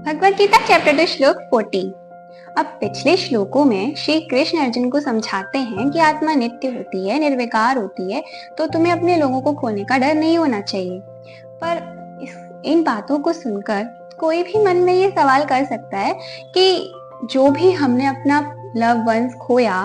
Bhagavad Gita chapter 2 श्लोक 14। अब पिछले श्लोकों में श्री कृष्ण अर्जुन को समझाते हैं कि आत्मा नित्य होती है, निर्विकार होती है, तो तुम्हें अपने लोगों को खोने का डर नहीं होना चाहिए। पर इन बातों को सुनकर कोई भी मन में ये सवाल कर सकता है कि जो भी हमने अपना लव वंस खोया,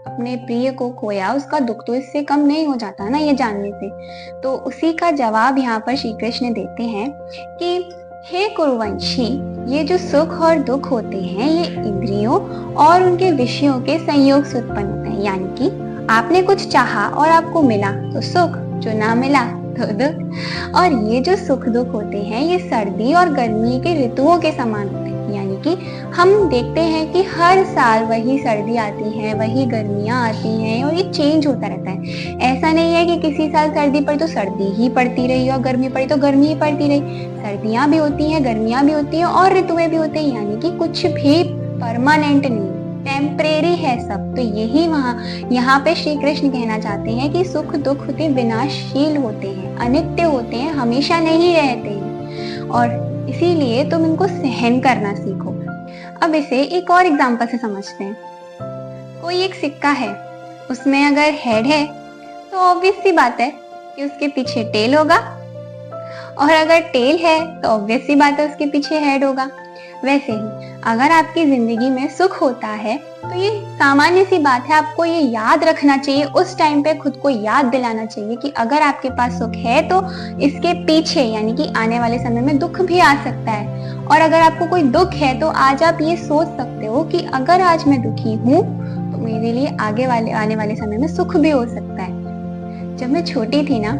अपने प्रिय को खोया, उसका दुख तो इससे कम नहीं हो जाता ना, ये जानने से। तो उसी का जवाब यहाँ पर श्री कृष्ण देते हैं कि हे कुरुवंशी, ये जो सुख और दुख होते हैं ये इंद्रियों और उनके विषयों के संयोग से उत्पन्न होते हैं। यानी कि आपने कुछ चाहा और आपको मिला तो सुख, जो ना मिला तो दुख। और ये जो सुख दुख होते हैं ये सर्दी और गर्मी के ऋतुओं के समान होते हैं। यानी कि हम देखते हैं कि हर साल वही सर्दी आती है, वही गर्मियाँ आती हैं और ये चेंज होता रहता है। ऐसा नहीं है कि किसी साल सर्दी पड़ी तो सर्दी ही पड़ती रही और गर्मी पड़ी तो गर्मी ही पड़ती रही। सर्दियाँ भी होती हैं, गर्मियाँ भी होती हैं और ऋतुएं भी होती हैं। यानी कि कुछ भी परमानेंट नहीं, टेम्परेरी है सब। तो यही यहाँ पे श्री कृष्ण कहना चाहते हैं कि सुख दुख होते विनाशशील होते हैं, अनित्य होते हैं, हमेशा नहीं रहते हैं, और इसीलिए तुम इनको सहन करना सीखो। अब इसे एक और एग्जांपल से समझते हैं। कोई एक सिक्का है, उसमें अगर हेड है तो ऑब्वियस सी बात है कि उसके पीछे टेल होगा, और अगर टेल है तो ऑब्वियस सी बात है उसके पीछे हेड होगा। वैसे ही अगर आपकी जिंदगी में सुख होता है तो ये सामान्य सी बात है, आपको ये याद रखना चाहिए, उस टाइम पे खुद को याद दिलाना चाहिए कि अगर आपके पास सुख है तो इसके पीछे यानी कि आने वाले समय में दुख भी आ सकता है। और अगर आपको कोई दुख है तो आज आप ये सोच सकते हो कि अगर आज मैं दुखी हूँ तो मेरे लिए आने वाले समय में सुख भी हो सकता है। जब मैं छोटी थी ना,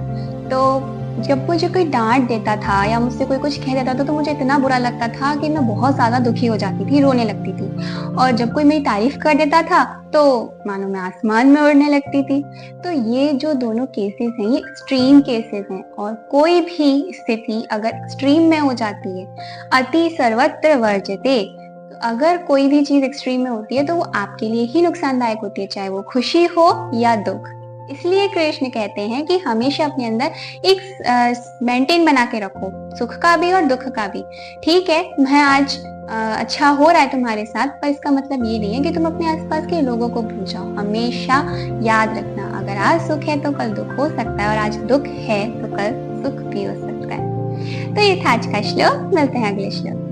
तो जब मुझे कोई डांट देता था या मुझसे कोई कुछ कह देता था तो मुझे इतना बुरा लगता था कि मैं बहुत ज्यादा दुखी हो जाती थी, रोने लगती थी। और जब कोई मेरी तारीफ कर देता था तो मानो मैं आसमान में उड़ने लगती थी। तो ये जो दोनों केसेस हैं ये एक्सट्रीम केसेस हैं, और कोई भी स्थिति अगर एक्सट्रीम में हो जाती है, अति सर्वत्र वर्जते, तो अगर कोई भी चीज एक्सट्रीम में होती है तो वो आपके लिए ही नुकसानदायक होती है, चाहे वो खुशी हो या दुख। इसलिए कृष्ण कहते हैं कि हमेशा अपने अंदर एक मेंटेन बना के रखो, सुख का भी और दुख का भी। ठीक है, मैं आज अच्छा हो रहा है तुम्हारे साथ, पर इसका मतलब ये नहीं है कि तुम अपने आसपास के लोगों को भूल जाओ। हमेशा याद रखना, अगर आज सुख है तो कल दुख हो सकता है, और आज दुख है तो कल सुख भी हो सकता है। तो ये था आज का श्लोक। मिलते हैं अगले श्लोक।